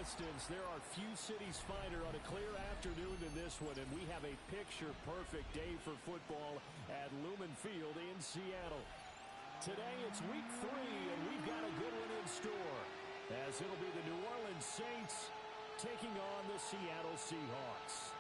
distance, there are few cities finer on a clear afternoon than this one, and we have a picture-perfect day for football at Lumen Field in Seattle. Today it's week 3, and we've got a good one in store, as it'll be the New Orleans Saints taking on the Seattle Seahawks.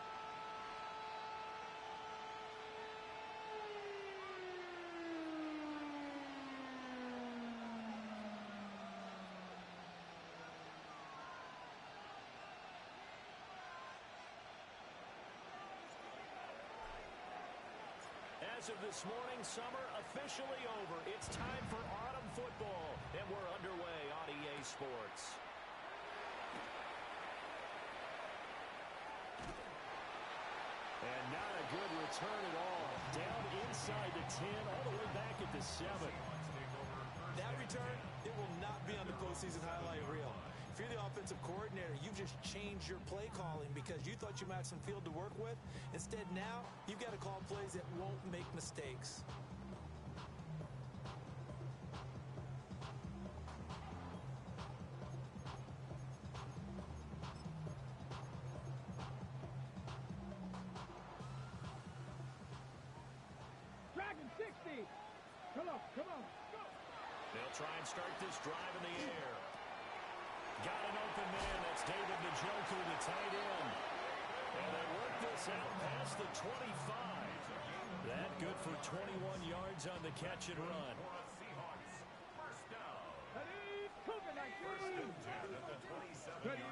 As of this morning, summer officially over. It's time for autumn football, and we're underway on EA Sports. And not a good return at all. Down inside the 10, all the way back at the 7. That return, it will not be on the postseason highlight reel. If you're the offensive coordinator, you've just changed your play calling because you thought you might have some field to work with. Instead, now, you've got to call plays that won't make mistakes. Dragon 60! Come on, go! They'll try and start this drive in the air. Got an open man. That's David Njoku, the tight end. And they work this out past the 25. That good for 21 yards on the catch and run. First down. Ready,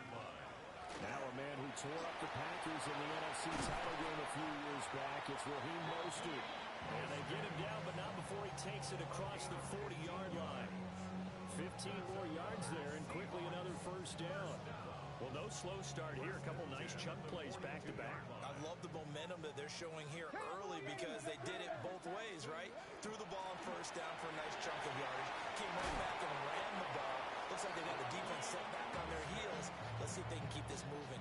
Now a man who tore up the Packers in the NFC title game a few years back. It's Raheem Mostert. And they get him down, but not before he takes it across the 40-yard line. 15 more yards there, and quickly another first down. Well, no slow start here. A couple nice chunk plays back-to-back. I love the momentum that they're showing here early because they did it both ways, right? Threw the ball on first down for a nice chunk of yardage. Came right back and ran the ball. Looks like they got the defense set back on their heels. Let's see if they can keep this moving.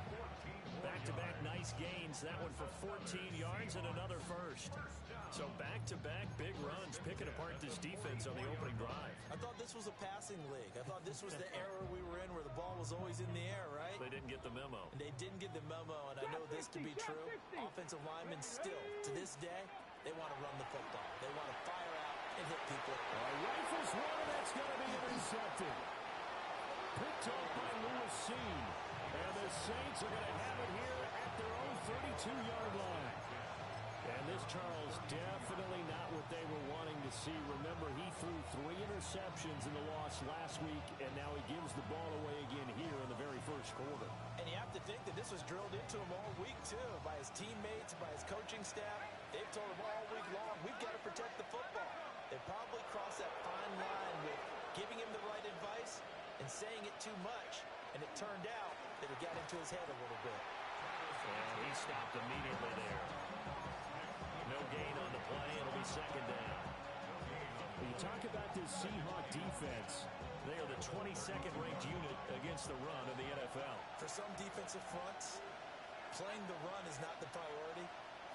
Back-to-back nice gains. That one for 14 yards and another first. So back-to-back big runs, picking apart this defense on the opening drive. I thought this was a passing league. I thought this was the era we were in where the ball was always in the air, right? They didn't get the memo. And they didn't get the memo, and I know this to be true. Offensive linemen still, to this day, they want to run the football. They want to fire out and hit people. Rifles one, and that's going to be intercepted. Picked off by Lewis. And the Saints are going to have it here at their own 32-yard line. And this, Charles, definitely not what they were wanting to see. Remember, he threw 3 interceptions in the loss last week, and now he gives the ball away again here in the very first quarter. And you have to think that this was drilled into him all week, too, by his teammates, by his coaching staff. They've told him all week long, we've got to protect the football. They probably crossed that fine line with giving him the right advice and saying it too much, and it turned out that it got into his head a little bit. And he stopped immediately there. No gain on the play. It'll be second down. When you talk about this Seahawk defense, they are the 22nd ranked unit against the run in the NFL. For some defensive fronts, playing the run is not the priority.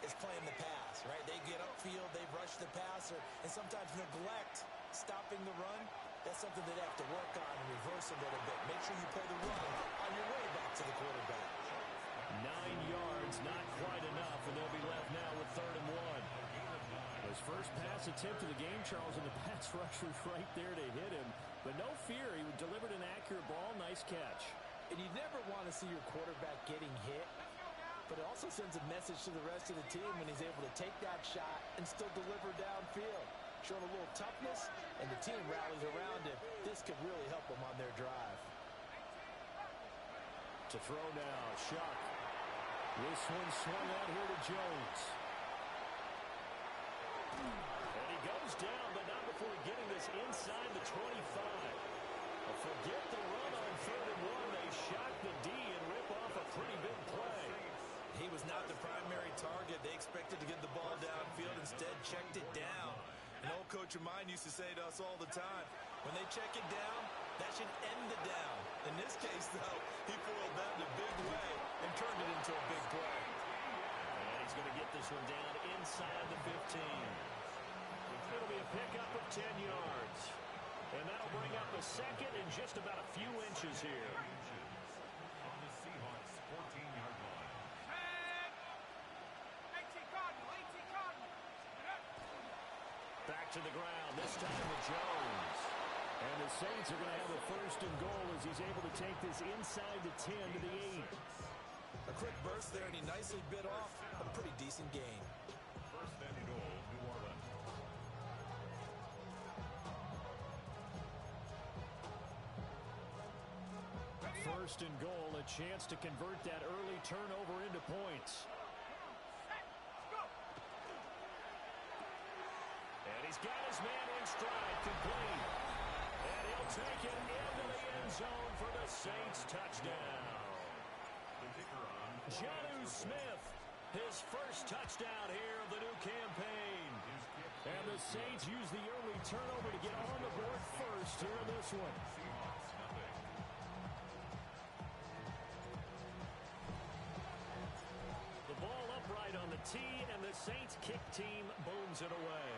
It's playing the pass, right? They get upfield, they rush the passer, and sometimes neglect stopping the run. That's something they have to work on and reverse a little bit. Make sure you play the run on your way back to the quarterback. 9 yards, not quite enough, and they'll be left now with 3rd and 1. His first pass attempt of the game, Charles, and the pass rusher's right there to hit him. But no fear, he delivered an accurate ball. Nice catch. And you never want to see your quarterback getting hit, but it also sends a message to the rest of the team when he's able to take that shot and still deliver downfield. Showing a little toughness, and the team rallies around him. This could really help them on their drive. To throw now, Shuck. This one swung out here to Jones. And he goes down, but not before getting this inside the 25. Forget the run on 3rd and 1. They shock the D and rip off a pretty big play. He was not the primary target. They expected to get the ball downfield, instead checked it down. An old coach of mine used to say to us all the time, when they check it down, that should end the down. In this case, though, he foiled that in a big way and turned it into a big play. And he's going to get this one down inside the 15. It'll be a pickup of 10 yards. And that'll bring up a second in just about a few inches here. to the ground, this time with Jones. And the Saints are going to have a first and goal as he's able to take this inside the 10 to the 8. A quick burst there, and he nicely bit off a pretty decent gain. First and goal, New Orleans. First and goal, a chance to convert that early turnover into points. And he's got his man in stride, complete. And he'll take it into the end zone for the Saints touchdown. Jonnu Smith, his first touchdown here of the new campaign. And the Saints use the early turnover to get on the board first here in this one. The ball upright on the tee, and the Saints kick team booms it away.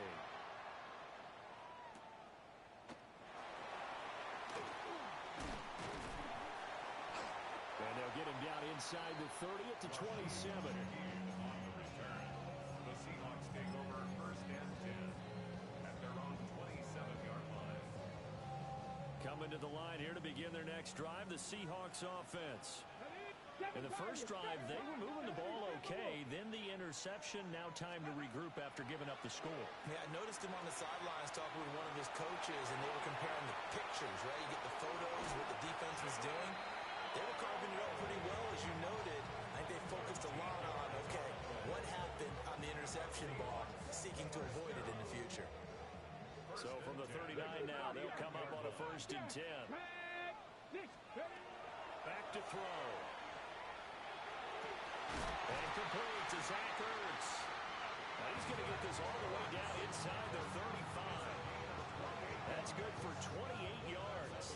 And they'll get him down inside the 30 at the 27. On the return, the Seahawks take over first and 10 at their own 27-yard line. Coming to the line here to begin their next drive, the Seahawks offense. In the first drive, they were moving the ball okay. Then the interception. Now time to regroup after giving up the score. Yeah, I noticed him on the sidelines talking with one of his coaches, and they were comparing the pictures, right? You get the photos, what the defense was doing. They were carving it up pretty well, as you noted. I think they focused a lot on, okay, what happened on the interception ball, seeking to avoid it in the future. So from the 39 now, they'll come up on a first and 10. Back to throw. And complete to Zach Ertz. Now he's going to get this all the way down inside the 35. That's good for 28 yards.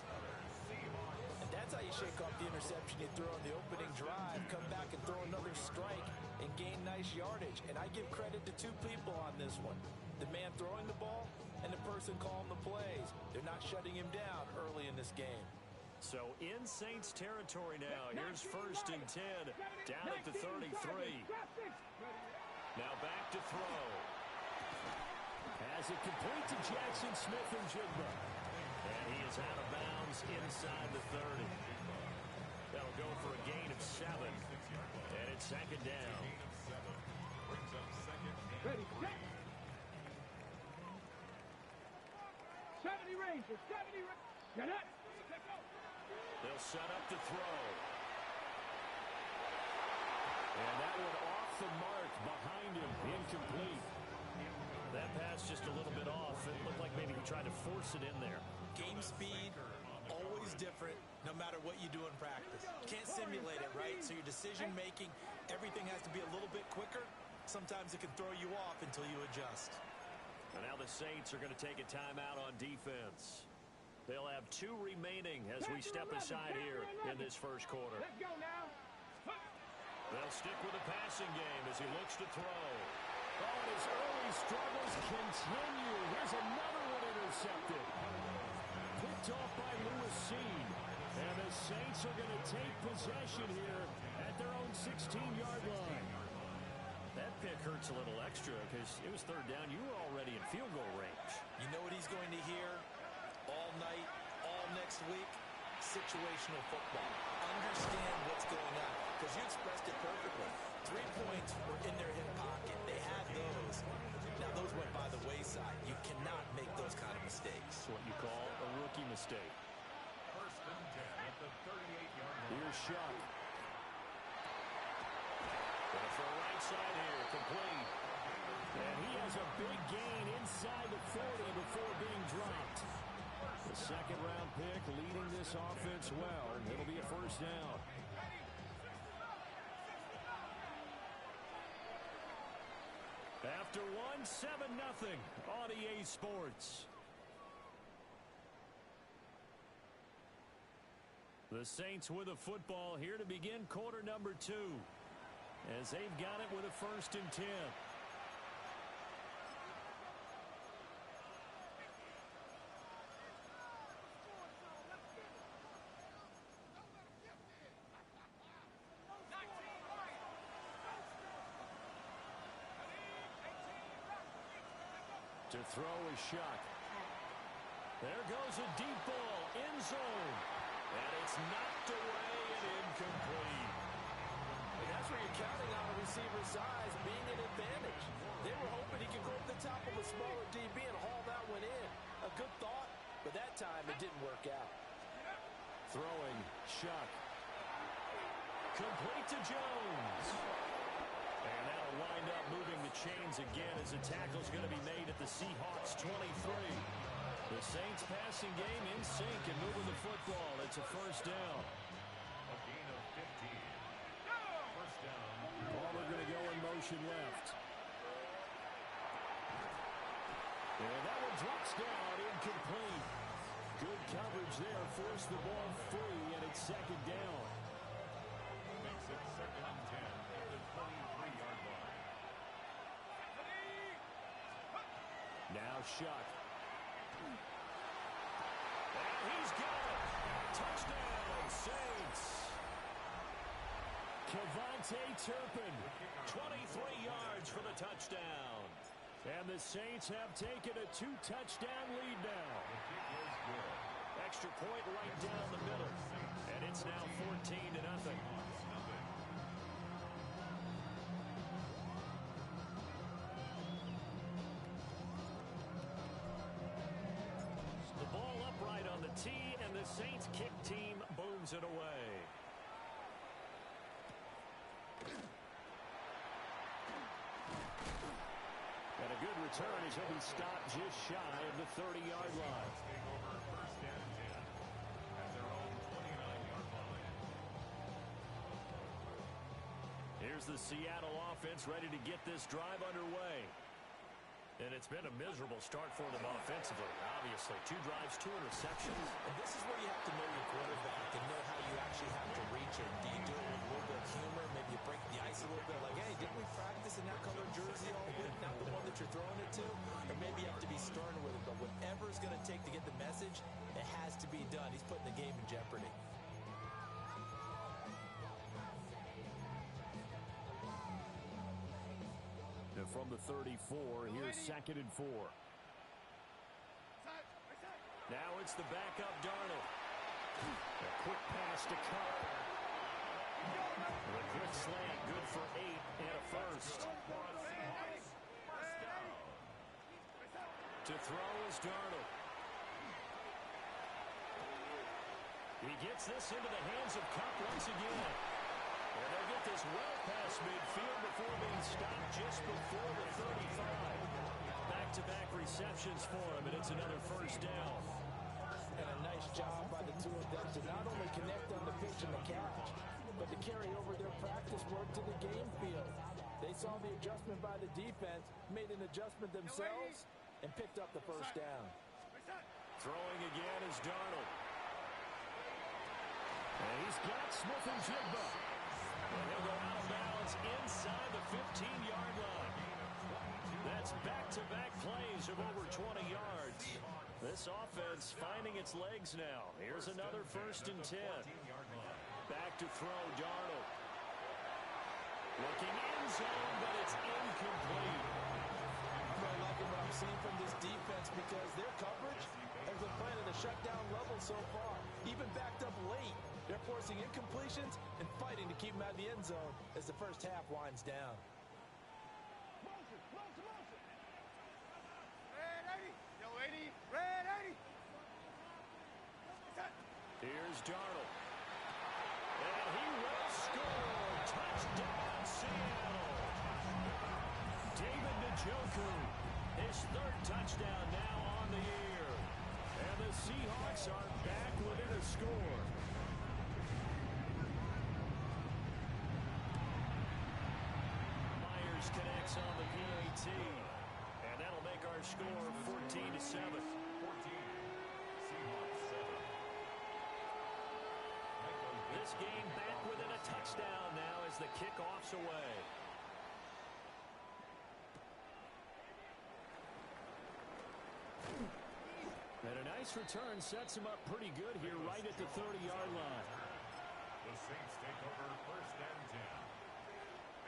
And that's how you shake off the interception you throw in the opening drive, come back and throw another strike and gain nice yardage. And I give credit to two people on this one. The man throwing the ball and the person calling the plays. They're not shutting him down early in this game. So in Saints territory now. Here's first and 10 down at the 33. Now back to throw. Has it complete to Jackson Smith-Njigba. And he is out of bounds inside the 30. That'll go for a gain of 7. And it's second down. Brings up second and Ready, 3. set. 70 Rangers, 70 Rangers. Get it. They'll set up the throw. And that one off the mark behind him. Incomplete. That pass just a little bit off. It looked like maybe he tried to force it in there. Game speed, always different, no matter what you do in practice. You can't simulate it, right? So your decision making, everything has to be a little bit quicker. Sometimes it can throw you off until you adjust. And now the Saints are going to take a timeout on defense. They'll have 2 remaining as we step aside here in this first quarter. Let's go now. They'll stick with the passing game as he looks to throw. Oh, and his early struggles continue. Here's another one intercepted. Picked off by Lewis Seen. And the Saints are going to take possession here at their own 16-yard line. That pick hurts a little extra because it was third down. You were already in field goal range. You know what he's going to hear all night, all next week? Situational football. Understand what's going on, because you expressed it perfectly. 3 points were in their hip pocket. They had those. Now those went by the wayside. You cannot make those kind of mistakes. It's what you call a rookie mistake. First and 10 at the 38-yard line. Here's Shuck. Going for a right side here, complete. And he has a big gain inside the 40 before being dropped. The second-round pick leading this offense well. It'll be a first down. After one, 7-0 on EA Sports. The Saints with a football here to begin quarter number 2. As they've got it with a first and 10. To throw is Shuck. There goes a deep ball, end zone. And it's knocked away and incomplete. And that's where you're counting on a receiver's size being an advantage. They were hoping he could go over the top of a smaller DB and haul that one in. A good thought, but that time it didn't work out. Throwing, Shuck. Complete to Jones. And that'll wind up moving the chains again as the tackle's going to be made at the Seahawks 23. The Saints passing game in sync and moving the football. It's a first down. A gain of 15. First down. Palmer going to go in motion left. And that one drops down, incomplete. Good coverage there, forced the ball free, and it's second down. Makes it second and 10 at the 23-yard line. Now Shuck. And he's got it. Touchdown, Saints. Kevontae Turpin, 23 yards for the touchdown. And the Saints have taken a 2-touchdown lead now. Extra point right down the middle. And it's now 14-0. The ball upright on the tee, and the Saints kick team booms it away. And a good return as he'll be stopped just shy of the 30-yard line. Take over first and 10 at their own 29-yard line. Here's the Seattle offense ready to get this drive underway. And it's been a miserable start for them offensively, obviously. 2 drives, 2 interceptions. And this is where you have to know your quarterback and know how you actually have to reach him. Do you do it with a little bit of humor? Maybe you break the ice a little bit. Like, hey, didn't we practice in that color jersey all week? Not the one that you're throwing it to? Or maybe you have to be stern with it. But whatever it's going to take to get the message, it has to be done. He's putting the game in jeopardy. And from the 34, here's 2nd and 4. Now it's the backup Darnold. A quick pass to Cup. A quick slant, good for 8 and a first. To throw is Darnold. He gets this into the hands of Cup once again. And they'll get this well past midfield before being stopped just before the 35. Back-to-back receptions for him, and it's another first down. And a nice job by the two of them to not only connect on the pitch and the catch, but to carry over their practice work to the game field. They saw the adjustment by the defense, made an adjustment themselves, and picked up the first down. Throwing again is Darnold. And he's got Smith and Jigba. And he'll go out of bounds inside the 15-yard line. That's back-to-back plays of over 20 yards. This offense finding its legs now. Here's another first and 10. Back to throw, Darnold. Looking in zone, but it's incomplete. I'm liking what I'm seeing from this defense because their coverage has been playing at a shutdown level so far. Even backed up late, they're forcing incompletions and fighting to keep them out of the end zone as the first half winds down. Here's Darnold. And he will score. Touchdown, Seattle. David Njoku, his 3rd touchdown now on the year. And the Seahawks are back within a score. Myers connects on the PAT. And that'll make our score 14-7. This game back within a touchdown now as the kickoff's away. And a nice return sets him up pretty good here right at the 30-yard line. The Saints take over first and 10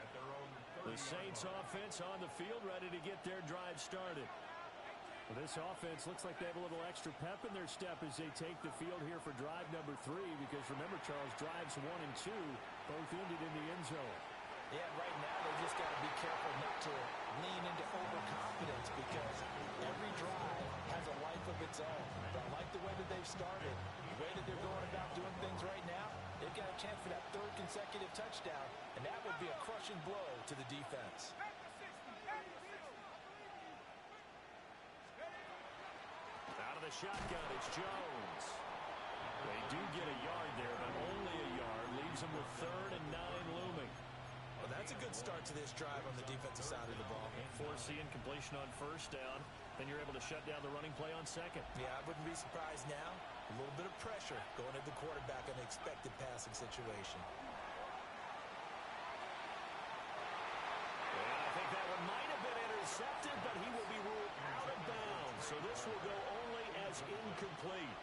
at their own 30-yard line. The Saints offense on the field ready to get their drive started. Well, this offense looks like they have a little extra pep in their step as they take the field here for drive number 3, because remember, Charles, drives 1 and 2 both ended in the end zone. Yeah, right now they just got to be careful not to lean into overconfidence, because every drive has a life of its own. But I like the way that they've started, the way that they're going about doing things right now. They've got a chance for that 3rd consecutive touchdown, and that would be a crushing blow to the defense. Out of the shotgun, it's Jones. They do get a yard there, but only a yard. Leaves them with 3rd and 9 looming. Well, that's a good start to this drive on the defensive side of the ball. Force the incompletion on 1st down. Then you're able to shut down the running play on 2nd. Yeah, I wouldn't be surprised now. A little bit of pressure going at the quarterback in an expected passing situation. And I think that one might have been intercepted, but he will be ruled out of bounds. So this will go only as incomplete.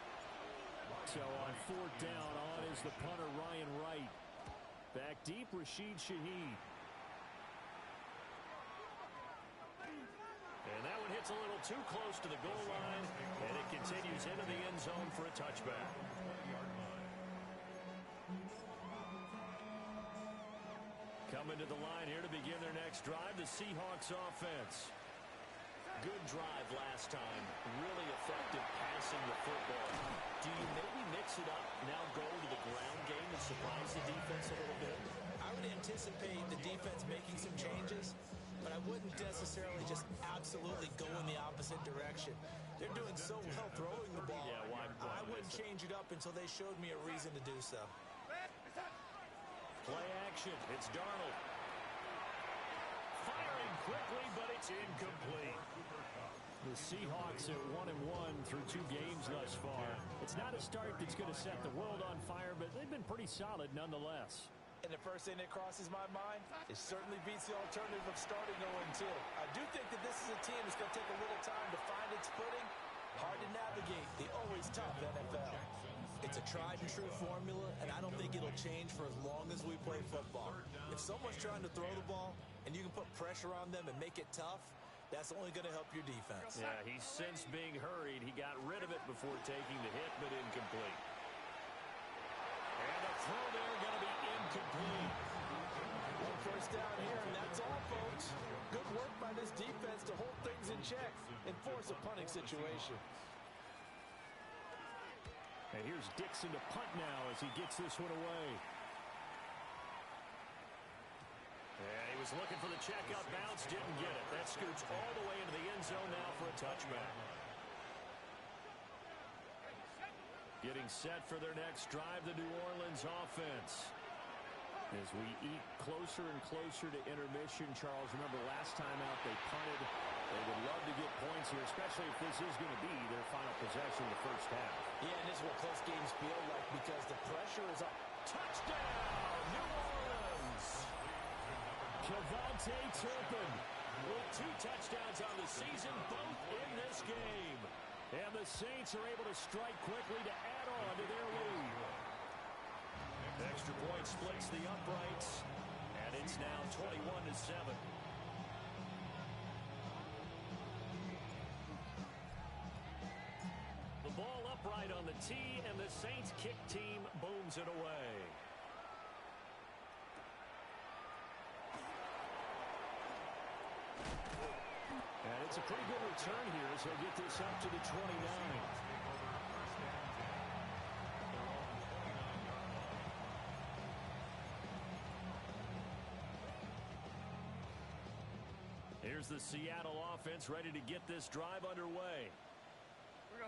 So on 4th down, on is the punter, Ryan Wright. Back deep, Rashid Shaheed. And that one hits a little too close to the goal line, and it continues into the end zone for a touchback. Coming to the line here to begin their next drive, the Seahawks offense. Good drive last time. Really effective passing the football. Do you maybe mix it up, now go to the ground game and surprise the defense a little bit? I would anticipate the defense making some changes, but I wouldn't necessarily just absolutely go in the opposite direction. They're doing so well throwing the ball. Yeah, why I wouldn't change it up until they showed me a reason to do so. Play action. It's Darnold. Firing quickly, but it's incomplete. The Seahawks at 1-1 through 2 games thus far. It's not a start that's going to set the world on fire, but they've been pretty solid nonetheless. And the first thing that crosses my mind, it certainly beats the alternative of starting 0-2. I do think that this is a team that's going to take a little time to find its footing. Hard to navigate the always tough NFL. It's a tried and true formula, and I don't think it'll change for as long as we play football. If someone's trying to throw the ball and you can put pressure on them and make it tough, that's only going to help your defense. Yeah, he's since being hurried. He got rid of it before taking the hit, but incomplete. And the throw there going to be incomplete. One first down here, and that's all, folks. Good work by this defense to hold things in check and force a punting situation. And here's Dixon to punt now as he gets this one away. And he was looking for the check-up bounce, didn't get it. That scoots all the way into the end zone now for a touchback. Getting set for their next drive, the New Orleans offense. As we eat closer and closer to intermission, Charles, remember last time out they punted. They would love to get points here, especially if this is going to be their final possession of the first half. Yeah, and this is what close games feel like because the pressure is up. Touchdown, New Orleans! Kevontae Turpin with 2 touchdowns on the season, both in this game. And the Saints are able to strike quickly to add on to their lead. Extra point splits the uprights, and it's now 21-7. The ball upright on the tee, and the Saints kick team booms it away. And it's a pretty good return here as they'll get this up to the 29. Here's the Seattle offense ready to get this drive underway.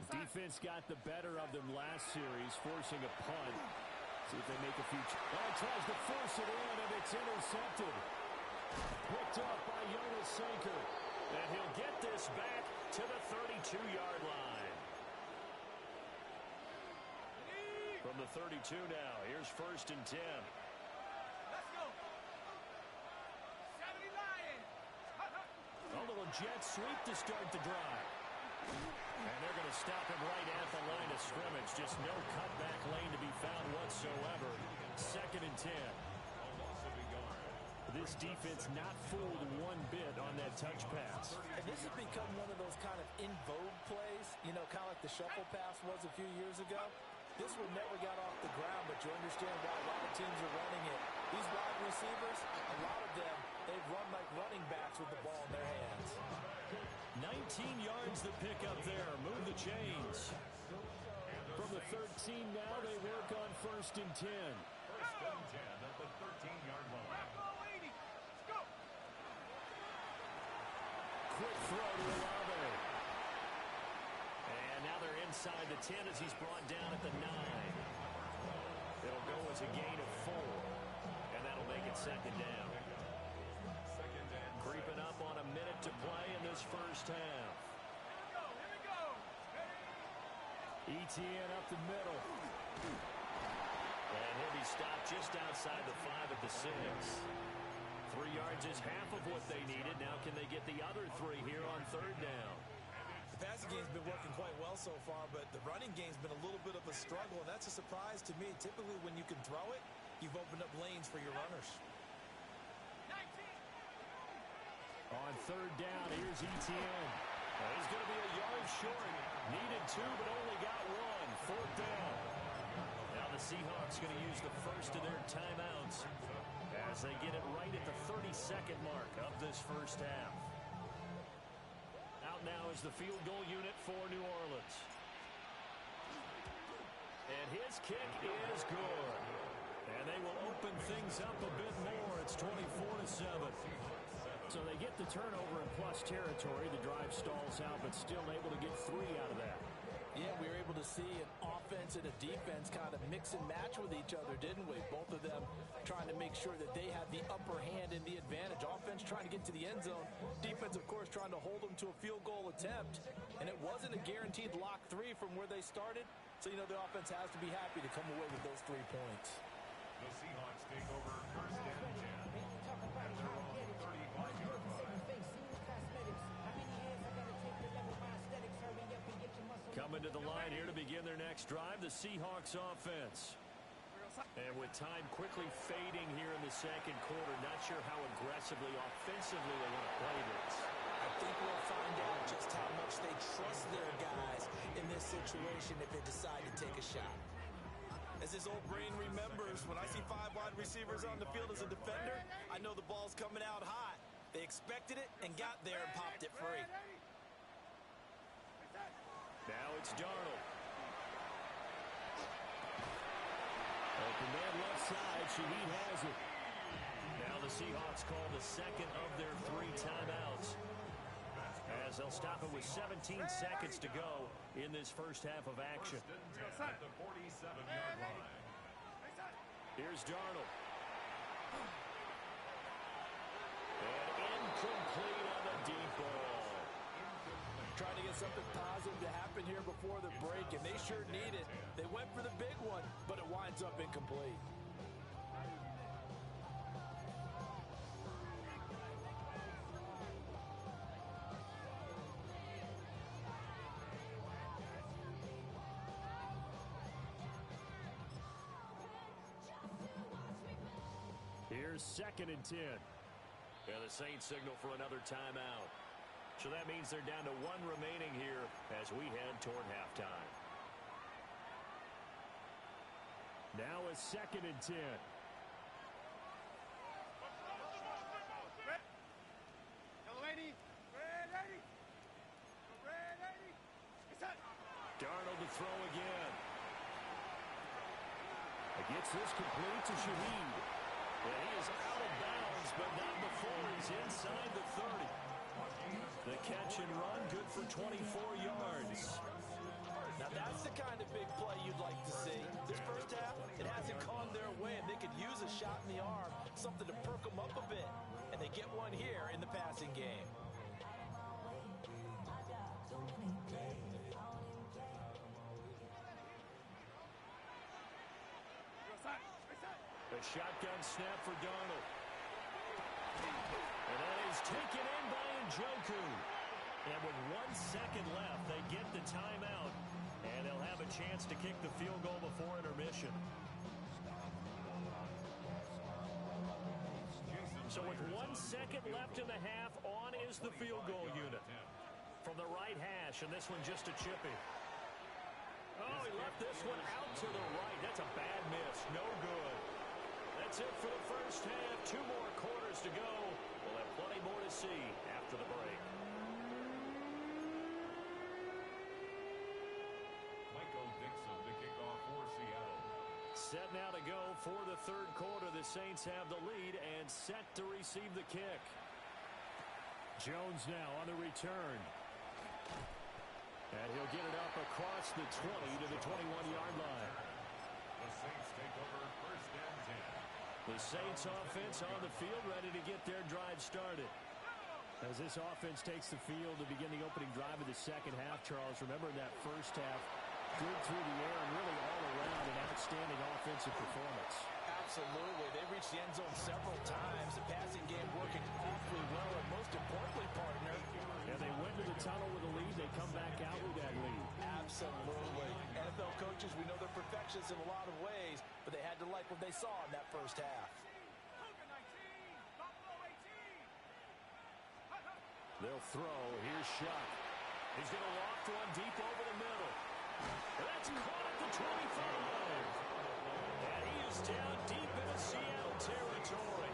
Defense got the better of them last series, forcing a punt. See if they make a few. Tries to force it in, and it's intercepted. Picked up by Jonas Sanker. And he'll get this back to the 32-yard line. From the 32 now, here's 1st and 10. Let's go. 70 Lions. A little jet sweep to start the drive. And they're going to stop him right at the line of scrimmage. Just no cutback lane to be found whatsoever. 2nd and 10. The This defense not fooled one bit on that touch pass. And this has become one of those kind of in vogue plays, you know, kind of like the shuffle pass was a few years ago. This one never got off the ground, but you understand why a lot of teams are running it. These wide receivers, a lot of them, they've run like running backs with the ball in their hands. 19 yards the pickup there. Move the chains. From the 13 now, they work on 1st and 10. 1st and 10 at the 13-yard line. Quick throw to Olave. And now they're inside the 10 as he's brought down at the 9. It'll go as a gain of 4. And that'll make it 2nd down. Creeping up on a minute to play in this first half. ETN up the middle. And he'll be stopped just outside the 5 at the 6. 3 yards is half of what they needed. Now can they get the other 3 here on 3rd down? The passing game's been working quite well so far, but the running game's been a little bit of a struggle, and that's a surprise to me. Typically, when you can throw it, you've opened up lanes for your runners. On 3rd down, here's ETN. He's going to be a yard short. Needed 2, but only got 1. 4th down. Now the Seahawks going to use the first of their timeouts as they get it right at the 32nd mark of this first half. Out now is the field goal unit for New Orleans. And his kick is good. And they will open things up a bit more. It's 24-7. So they get the turnover in plus territory. The drive stalls out, but still able to get 3 out of that. Yeah, we were able to see an offense and a defense kind of mix and match with each other, didn't we? Both of them trying to make sure that they had the upper hand and the advantage. Offense trying to get to the end zone. Defense, of course, trying to hold them to a field goal attempt. And it wasn't a guaranteed lock 3 from where they started. So, you know, the offense has to be happy to come away with those 3 points. The Seahawks take over 1st and 10. At their own 35-yard line. Coming to the line here to begin their next drive, the Seahawks offense. And with time quickly fading here in the 2nd quarter, not sure how aggressively, offensively they want to play this. I think we'll find out just how much they trust their guys in this situation if they decide to take a shot. As his old brain remembers, when I see 5 wide receivers on the field as a defender, I know the ball's coming out hot. They expected it and got there and popped it free. Now it's Darnold. Open man left side. Shaheed has it. Now the Seahawks call the 2nd of their 3 timeouts, as they'll stop it with 17 seconds to go in this first half of action. 1st and 10 at the 47-yard line. Here's Darnold. And incomplete on the deep ball. Trying to get something positive to happen here before the break, and they sure need it. They went for the big one, but it winds up incomplete. Here's 2nd and 10. And the Saints signal for another timeout. So that means they're down to 1 remaining here as we head toward halftime. Now a 2nd and 10. Darnold to throw again. Gets this complete to Shaheed. And he is out of bounds, but not before he's inside the 30. The catch and run, good for 24 yards. Now that's the kind of big play you'd like to see. This first half, it hasn't gone their way, and they could use a shot in the arm, something to perk them up a bit. And they get one here in the passing game. The shotgun snap for Darnold. And that is taken in by Njoku. And with 1 second left, they get the timeout. And they'll have a chance to kick the field goal before intermission. So with 1 second left in the half, on is the field goal unit. From the right hash, and this one just a chippy. Oh, he left this one out to the right. That's a bad miss. No good. That's it for the first half. 2 more quarters to go. We'll have plenty more to see after the break. Set now to go for the third quarter. The Saints have the lead and set to receive the kick. Jones now on the return. And he'll get it up across the 20 to the 21-yard line. The Saints take over first and 10. The Saints offense on the field ready to get their drive started. As this offense takes the field to begin the opening drive of the second half, Charles, remember in that first half, good through the air and really all around an outstanding offensive performance. Absolutely. They reached the end zone several times. The passing game working awfully well, and most importantly, partner. And they went to the tunnel with a lead. They come back out with that lead. Absolutely. NFL coaches, we know they're perfectionists in a lot of ways, but they had to like what they saw in that first half. They'll throw. Here's Shuck. He's going to loft one deep over the middle. That's caught at the 25. And he is down deep into Seattle territory.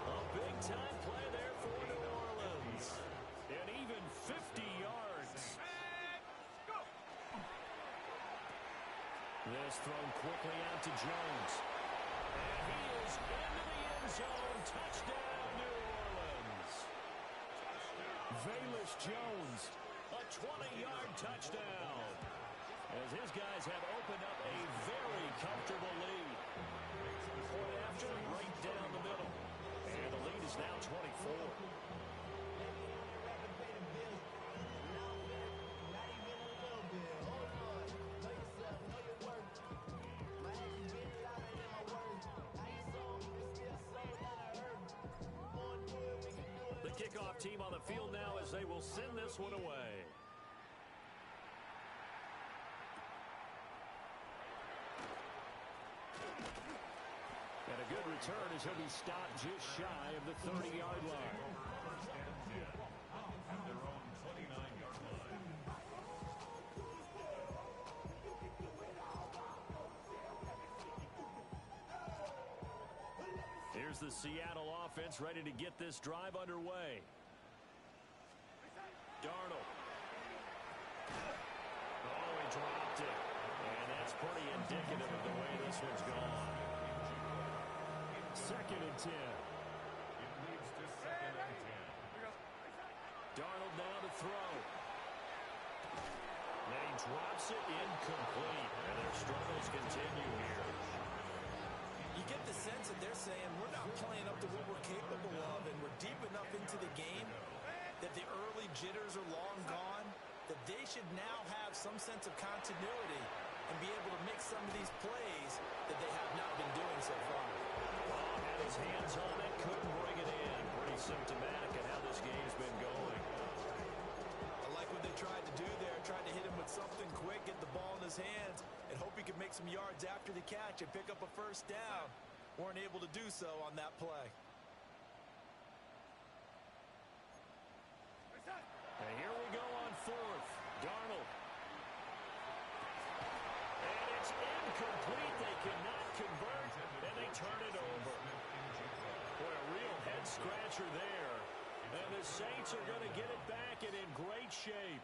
A big-time play there for New Orleans. And even 50 yards. This thrown quickly out to Jones. And he is into the end zone. Touchdown, New Orleans. Velus Jones, a 20-yard touchdown. As his guys have opened up a very comfortable lead. Point after, right down the middle. And the lead is now 24. The kickoff team on the field now as they will send this one away. And a good return as he'll be stopped just shy of the 30-yard line. First and 10 at their own 29-yard line. Here's the Seattle offense ready to get this drive underway. Darnold. Oh, he dropped it. And that's pretty indicative of the way this one's gone. Second and 10. It leads to second and 10. Darnold now to throw. Then he drops it incomplete. And their struggles continue here. You get the sense that they're saying we're not playing up to what we're capable of, and we're deep enough into the game that the early jitters are long gone, that they should now have some sense of continuity and be able to make some of these plays that they have not been doing so far. Oh, had his hands on it, couldn't bring it in. Pretty symptomatic of how this game's been going. I like what they tried to do there, tried to hit him with something quick, get the ball in his hands, and hope he could make some yards after the catch and pick up a first down. Weren't able to do so on that play. And here we go on fourth. Darnold. And it's incomplete. They cannot convert, and they turn it over. Boy, a real head-scratcher there. And the Saints are going to get it back and in great shape.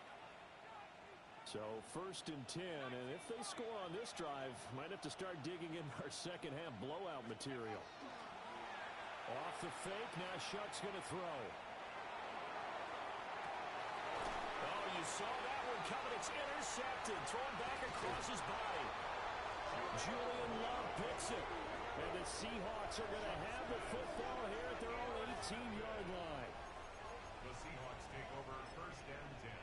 So first and 10, and if they score on this drive, might have to start digging in our second half blowout material. Off the fake, now Shuck's going to throw. Oh, you saw that one coming. It's intercepted, thrown back across his body. Julian Love picks it, and the Seahawks are going to have the football here at their own 18-yard line. The Seahawks take over first and 10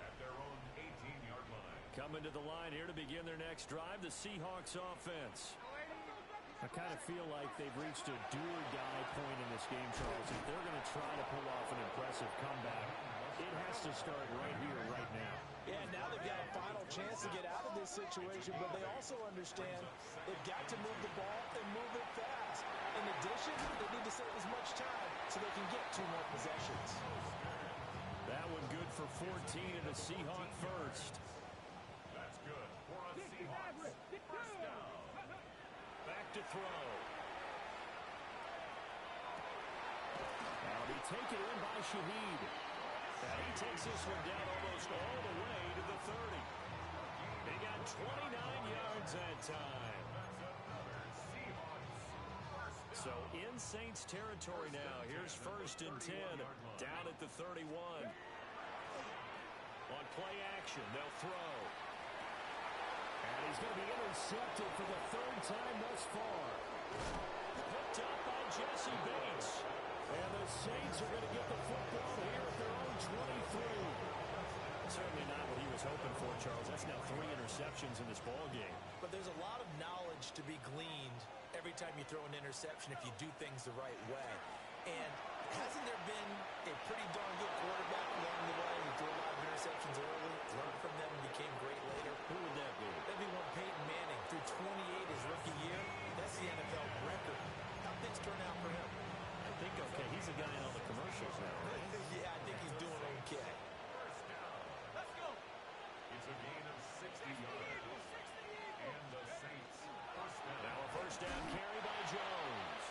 at their own 18-yard line. Coming to the line here to begin their next drive, the Seahawks offense. I kind of feel like they've reached a do-or-die point in this game, Charles. If they're going to try to pull off an impressive comeback, it has to start right here, right now. Yeah, now they've got a final chance to get out of this situation, but they also understand they've got to move the ball and move it fast. In addition, they need to save as much time so they can get 2 more possessions. That one good for 14 and a Seahawk first. That's good for a Seahawks first down. Back to throw. That'll be taken in by Shaheed. And he takes this one down almost all the way to the 30. He got 29 yards that time. So in Saints territory now. Here's 1st and 10 down at the 31. On play action, they'll throw. And he's going to be intercepted for the 3rd time thus far. Picked up by Jesse Bates. And the Saints are going to get the football here at their own 23. Certainly not what he was hoping for, Charles. That's now 3 interceptions in this ball game. But there's a lot of knowledge to be gleaned every time you throw an interception if you do things the right way. And hasn't there been a pretty darn good quarterback along the way who threw a lot of interceptions early, learned from them, and became great later? Who would that be? That'd be one Peyton Manning. Through 28 his rookie year, that's the NFL record. How things turn out for him? I think okay. He's a guy in all the commercials now, right? Yeah, I think he's doing okay. First down. Let's go. It's a gain of 60 yards. And the Saints first down. Now a first down carry by Jones.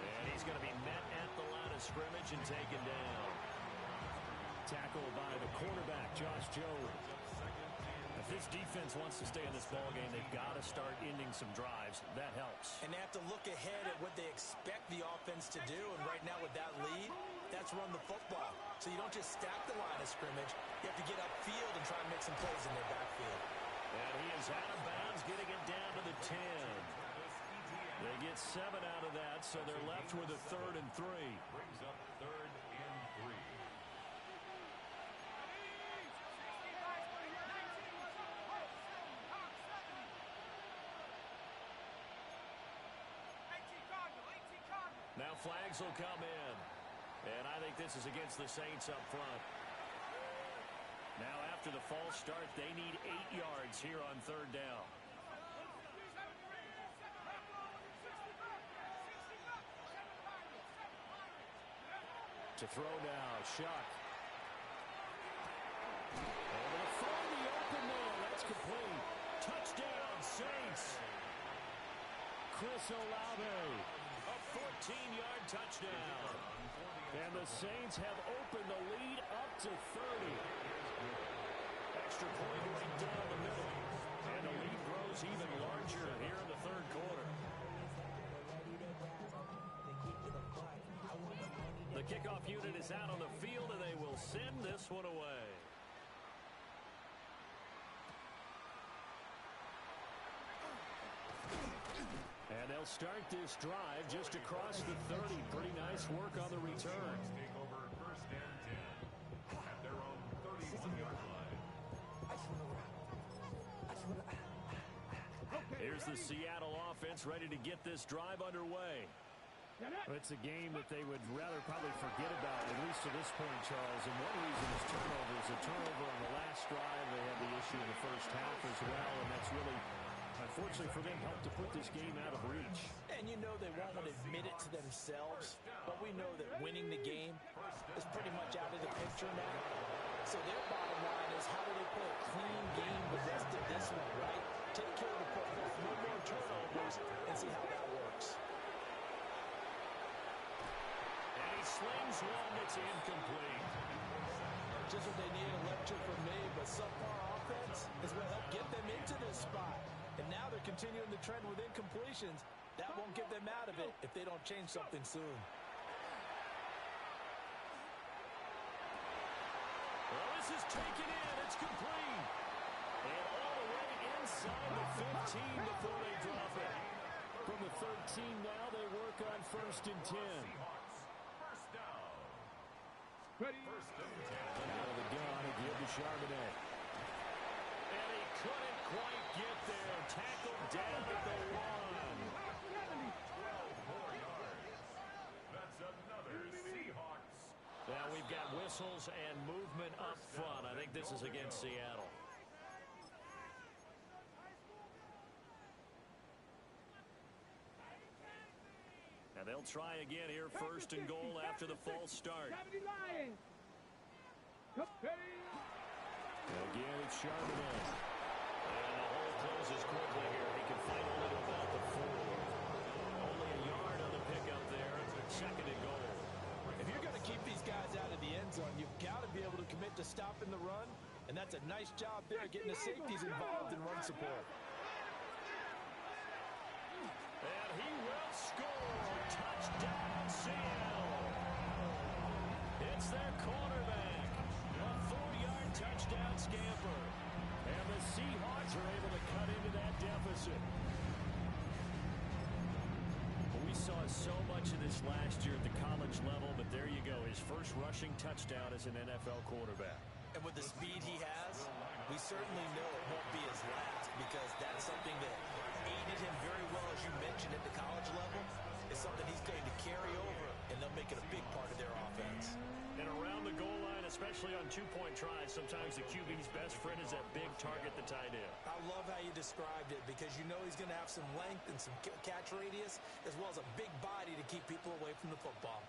And he's going to be met at the line of scrimmage and taken down. Tackled by the quarterback, Josh Jones. If this defense wants to stay in this ballgame, they've got to start ending some drives. That helps. And they have to look ahead at what they expect the offense to do. And right now with that lead, that's run the football. So you don't just stack the line of scrimmage. You have to get upfield and try and make some plays in their backfield. And he is out of bounds, getting it down to the 10. They get 7 out of that, so they're left with a 3rd and 3. Brings up 3rd and 3. Now flags will come in. And I think this is against the Saints up front. Now after the false start, they need 8 yards here on 3rd down. To throw now, Shuck. And they'll find the open man. That's complete. Touchdown, Saints. Chris Olave. A 14-yard touchdown. And the Saints have opened the lead up to 30. Extra point right down the middle. And the lead grows even larger here in the 3rd quarter. The kickoff unit is out on the field, and they will send this one away. And they'll start this drive just across the 30. Pretty nice work on the return. Take over 1st and 10 at their own 31-yard line. Here's the Seattle offense ready to get this drive underway. It's a game that they would rather probably forget about, at least to this point, Charles. And one reason is turnovers. A turnover on the last drive. They had the issue in the first half as well, and that's really, unfortunately for them, helped to put this game out of reach. And you know they won't admit it to themselves, but we know that winning the game is pretty much out of the picture now. So their bottom line is, how do they play a clean game the rest of this one, right? Take care of the football, no more turnovers, and see how that works. And he slings one that's incomplete. Just what they need, a lecture from me, but subpar offense is what helped get them into this spot. And now they're continuing the trend with incompletions. That won't get them out of it if they don't change something soon. Well, this is taken in. It's complete. And all the way inside the 15 before they drop it. From the 13 now, they work on 1st and 10. First down. Ready. 1st and 10. Out of the gun, again to Charbonnet. And he couldn't quite get there. Tackled down at the 1. 12 more yards. That's another Seahawks. Now we've got whistles and movement up front. I think this is against Seattle. And they'll try again here, first and goal after the false start. Again, it's Charbonnet. And the hole closes quickly here. He can find only to about the 4. Only a yard on the pickup there. Second and goal. If you're going to keep these guys out of the end zone, you've got to be able to commit to stopping the run. And that's a nice job there, getting the safeties involved in run support. And he will score. Touchdown, Seattle. It's their quarterback. A 4-yard touchdown scamper. And the Seahawks are able to cut into that deficit. We saw so much of this last year at the college level, but there you go. His first rushing touchdown as an NFL quarterback. And with the speed he has, we certainly know it won't be his last, because that's something that aided him very well, as you mentioned, at the college level. It's something he's going to carry over, and they'll make it a big part of their offense. And around the goal line, especially on two-point tries, sometimes the QB's best friend is that big target, the tight end. I love how you described it, because you know he's going to have some length and some catch radius, as well as a big body to keep people away from the football.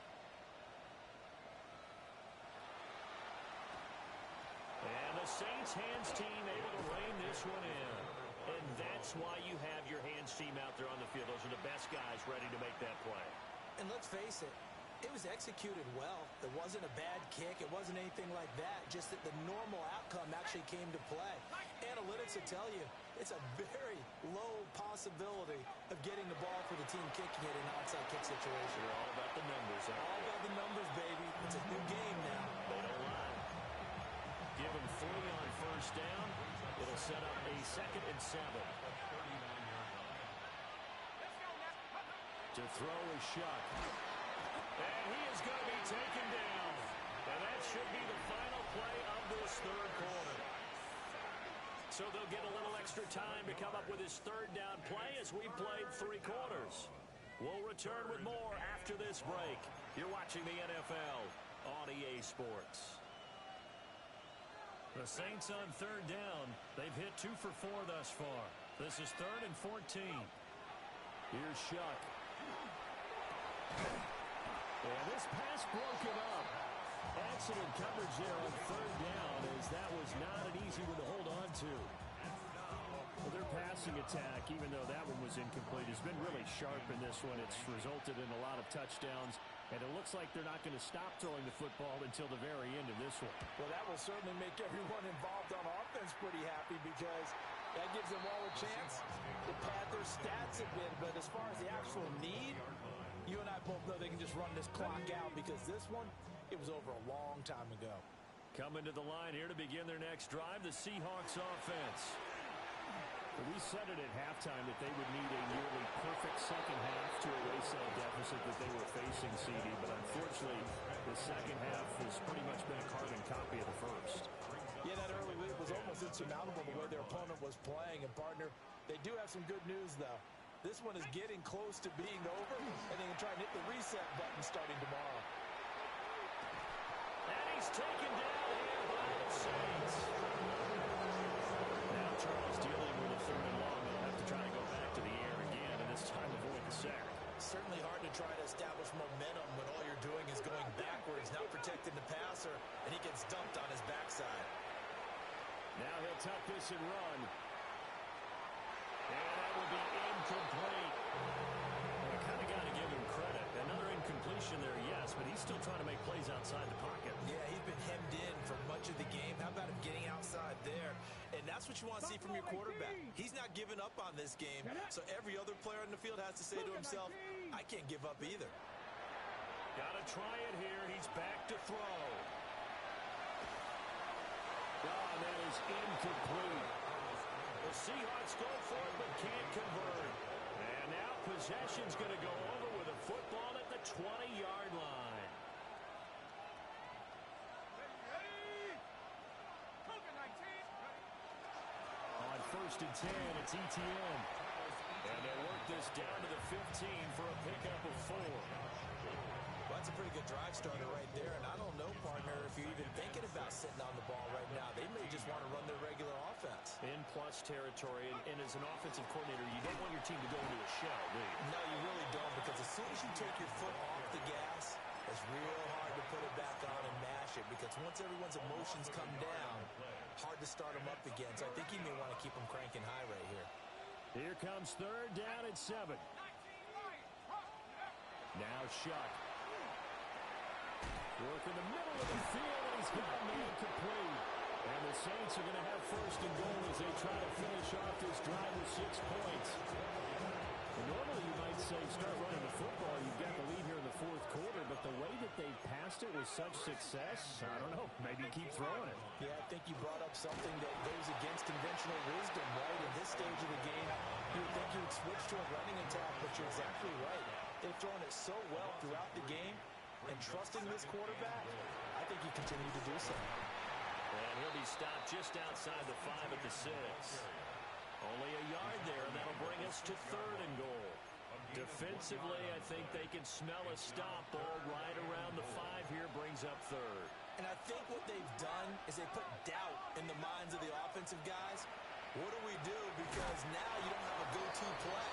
And the Saints hands team able to rein this one in. And that's why you have your hands team out there on the field. Those are the best guys ready to make that play. And let's face it, it was executed well. It wasn't a bad kick. It wasn't anything like that. Just that the normal outcome actually came to play. Analytics will tell you it's a very low possibility of getting the ball for the team kicking it in an onside kick situation. They're all about the numbers. All about the numbers, baby. It's a new game now. They don't lie. Give him 3 on first down. It'll set up a 2nd and 7. To throw is Shuck. And he is going to be taken down. And that should be the final play of this third quarter. So they'll get a little extra time to come up with his third down play as we played 3 quarters. We'll return with more after this break. You're watching the NFL on EA Sports. The Saints on third down. They've hit 2 for 4 thus far. This is 3rd and 14. Here's Shuck. And this pass broken up. Excellent coverage there on third down, as that was not an easy one to hold on to. Well, their passing attack, even though that one was incomplete, has been really sharp in this one. It's resulted in a lot of touchdowns, and it looks like they're not going to stop throwing the football until the very end of this one. Well, that will certainly make everyone involved on offense pretty happy, because that gives them all a chance to pad their stats a bit. But as far as the actual need, you and I both know they can just run this clock out, because this one, it was over a long time ago. Coming to the line here to begin their next drive, the Seahawks offense. We said it at halftime that they would need a nearly perfect second half to erase that deficit that they were facing, CD, but unfortunately, the second half has pretty much been a carbon copy of the first. Yeah, that early lead was almost insurmountable the way their opponent was playing. And, partner, they do have some good news, though. This one is getting close to being over, and they can try and hit the reset button starting tomorrow. And he's taken down here by the Saints. Now Charles dealing with a 3rd and long. They'll have to try to go back to the air again, and this time avoid the sack. Certainly hard to try to establish momentum when all you're doing is going backwards, not protecting the passer, and he gets dumped on his backside. Now he'll tuck this and run. And that will be incomplete. Well, kind of got to give him credit. Another incompletion there, yes, but he's still trying to make plays outside the pocket. Yeah, he's been hemmed in for much of the game. How about him getting outside there? And that's what you want to see from your quarterback. He's not giving up on this game, so every other player on the field has to say to himself, I can't give up either. Got to try it here. He's back to throw. Oh, that is incomplete. The Seahawks go for it, but can't convert. And now possession's going to go over with a football at the 20-yard line. On 1st and 10, it's ETN. And they'll work this down to the 15 for a pickup of 4. Well, that's a pretty good drive starter right there. And I don't know, partner, if you're even thinking about sitting on the ball right now. They may just want to run their regular offense. In plus territory, and as an offensive coordinator, you don't want your team to go into a shell, do you? No, you really don't, because as soon as you take your foot off the gas, it's real hard to put it back on and mash it, because once everyone's emotions come down, hard to start them up again. So I think you may want to keep them cranking high right here. Here comes third down at 7. Now Shuck. Working the middle of the field, and he's got a man complete. And the Saints are going to have first and goal as they try to finish off this drive with 6 points. And normally you might say start running the football. You've got the lead here in the fourth quarter, but the way that they passed it with such success, I don't know, maybe keep throwing it. Yeah, I think you brought up something that goes against conventional wisdom, right? In this stage of the game, you would think you would switch to a running attack, but you're exactly right. They've thrown it so well throughout the game, and trusting this quarterback, I think you continue to do so. And he'll be stopped just outside the 5 at the 6. Only a yard there, and that'll bring us to third and goal. Defensively, I think they can smell a stop ball right around the 5 here, brings up third. And I think what they've done is they put doubt in the minds of the offensive guys. What do we do? Because now you don't have a go-to play.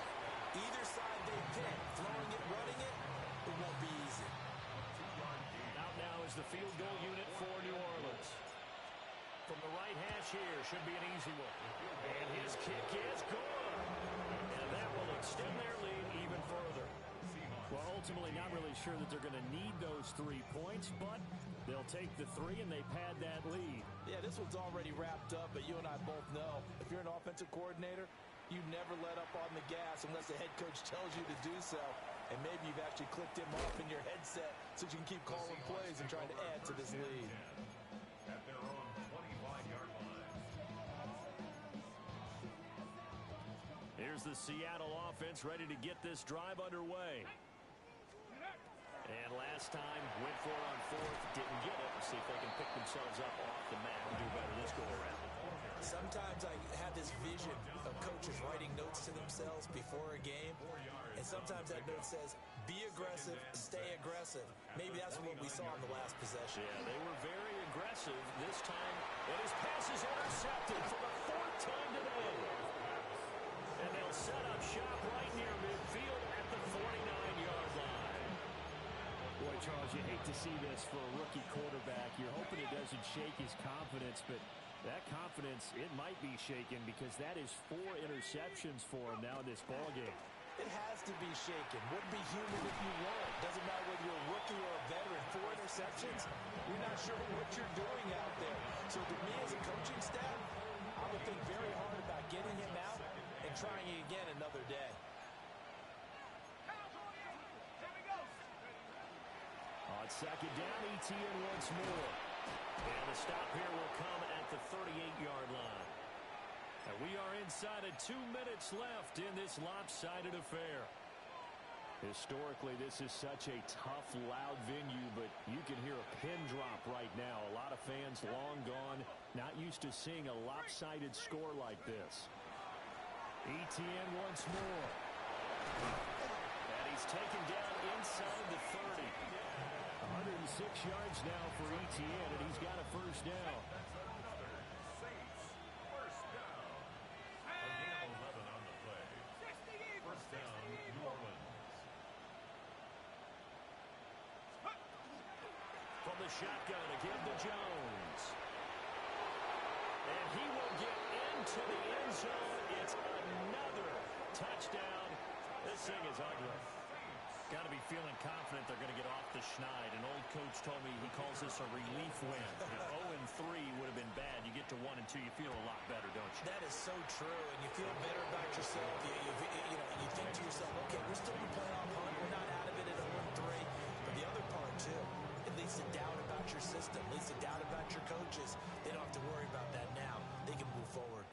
Either side they pick, throwing it, running it, it won't be easy. Out now is the field goal unit for New Orleans. From the right hash here, should be an easy one. And his kick is good. And that will extend their lead even further. Well, ultimately, not really sure that they're going to need those 3 points, but they'll take the 3 and they pad that lead. Yeah, this one's already wrapped up, but you and I both know if you're an offensive coordinator, you never let up on the gas unless the head coach tells you to do so. And maybe you've actually clicked him off in your headset so you can keep calling plays and trying to add to this lead. At their own 25-yard line. Here's the Seattle offense ready to get this drive underway. And last time, went for it on 4th, didn't get it. We'll see if they can pick themselves up off the mat and do better this go-around. Sometimes I have this vision of coaches writing notes to themselves before a game, and sometimes that note says, be aggressive, stay aggressive. Maybe that's what we saw in the last possession. Yeah, they were very aggressive this time, and his pass is intercepted for the 4th time today. And they'll set up shop right near midfield at the 49-yard line. Boy, Charles, you hate to see this for a rookie quarterback. You're hoping it doesn't shake his confidence, but that confidence, it might be shaken because that is 4 interceptions for him now in this ballgame. It has to be shaken. Wouldn't be human if you weren't. Doesn't matter whether you're a rookie or a veteran. 4 interceptions, you're not sure what you're doing out there. So to me as a coaching staff, I would think very hard about getting him out and trying it again another day. On second down, ETN once more. And the stop here will come at the 38-yard line. And we are inside of 2 minutes left in this lopsided affair. Historically, this is such a tough, loud venue, but you can hear a pin drop right now. A lot of fans long gone, not used to seeing a lopsided score like this. ETN once more. And he's taken down inside the 30. 106 yards now for ETN, and he's got a first down. That's another Saints first down. Again, 11 on the play. First down, New Orleans. From the shotgun, again to Jones. And he will get into the end zone. It's another touchdown. This thing is ugly. Got to be feeling confident they're going to get off the schneid. An old coach told me he calls this a relief win. 0-3 would have been bad. You get to 1-2, you feel a lot better, don't you? That is so true, and you feel better about yourself. You think to yourself, okay, we're still in the playoff hunt. We're not out of it at 0-3. But the other part, too, it leads to doubt about your system. It leads to doubt about your coaches. They don't have to worry about that now. They can move forward.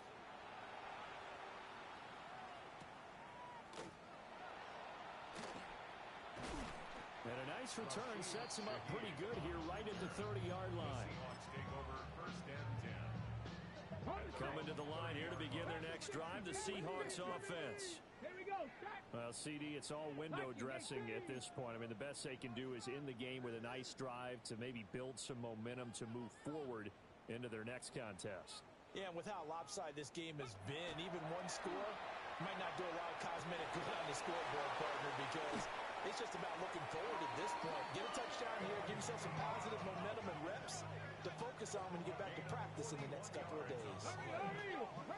And a nice return sets him up pretty good here right at the 30-yard line. Seahawks take over first and 10. Coming to the line here to begin their next drive, the Seahawks offense. Here we go. Start. Well, CD, it's all window dressing at this point. I mean, the best they can do is in the game with a nice drive to maybe build some momentum to move forward into their next contest. Yeah, and with how lopsided this game has been, even one score might not do a lot of cosmetic good on the scoreboard, partner, because it's just about looking forward at this point. Get a touchdown here, give yourself some positive momentum and reps to focus on when you get back to practice in the next couple of days.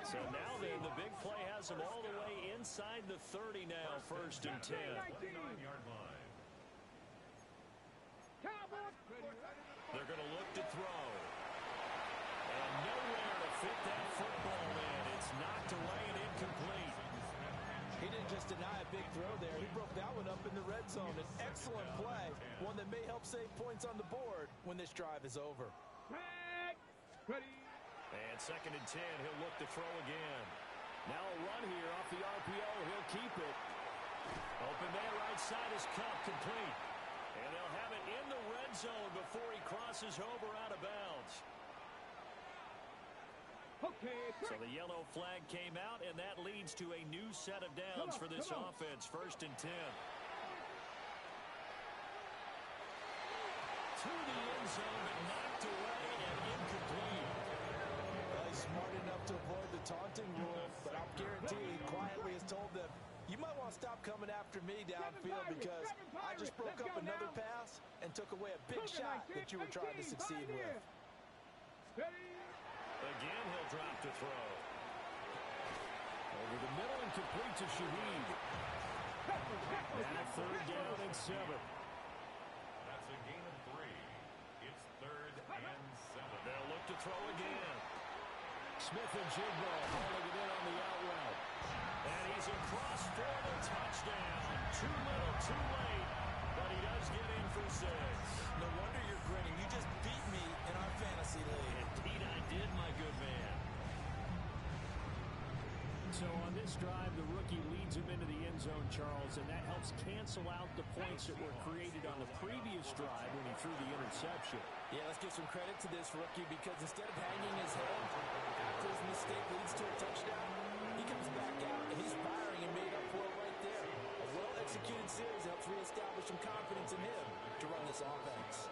So now then, the big play has them all the way inside the 30 now, 1st and 10. 29-yard line. They're going to look to throw. And nowhere to fit that football in. It's knocked away and incomplete. He didn't just deny a big throw there. He broke that one up in the red zone. An excellent play, one that may help save points on the board when this drive is over. And 2nd and 10, he'll look to throw again. Now a run here off the RPO. He'll keep it. Open man right side is Cup, complete. And they'll have it in the red zone before he crosses over out of bounds. So the yellow flag came out, and that leads to a new set of downs for this offense. 1st and 10. To the end zone, but knocked away and incomplete. Well, he's smart enough to avoid the taunting rule, but I'll guarantee he quietly has told them, you might want to stop coming after me downfield because I just broke up another pass and took away a big shot that you were trying to succeed with. Again, he'll drop to throw. Over the middle and complete to Shaheed. Now 3rd down and 7. That's a gain of 3. It's 3rd and 7. They'll look to throw again. Smith and Jigbo hauling it in on the out route. And he's across for the touchdown. Too little, too late. But he does get in for 6. No wonder you're grinning. You just beat me in our fantasy league. Indeed I did, my good man. So on this drive, the rookie leads him into the end zone, Charles, and that helps cancel out the points that were created on the previous drive when he threw the interception. Yeah, let's give some credit to this rookie because instead of hanging his head after his mistake leads to a touchdown, he comes back out and he's firing and made up for it right there. A well-executed series helps reestablish some confidence in him to run this offense.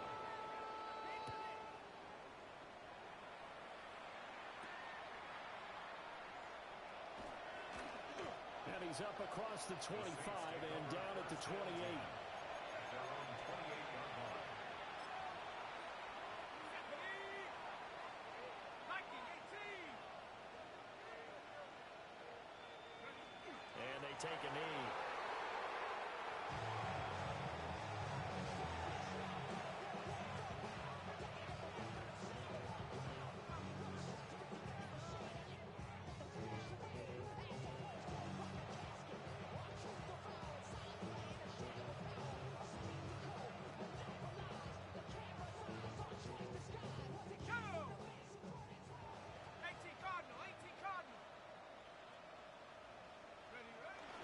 And he's up across the 25 and down at the 28. At their own 28-yard line. And they take a knee.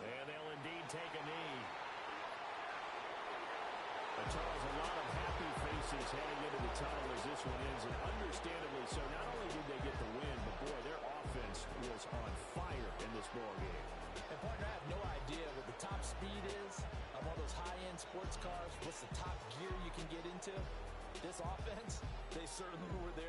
And they'll indeed take a knee. But Charles, a lot of happy faces heading into the tunnel as this one ends, and understandably so. Not only did they get the win, but boy, their offense was on fire in this ball game. And partner, I have no idea what the top speed is on one of those high-end sports cars. What's the top gear you can get into? This offense, they certainly were there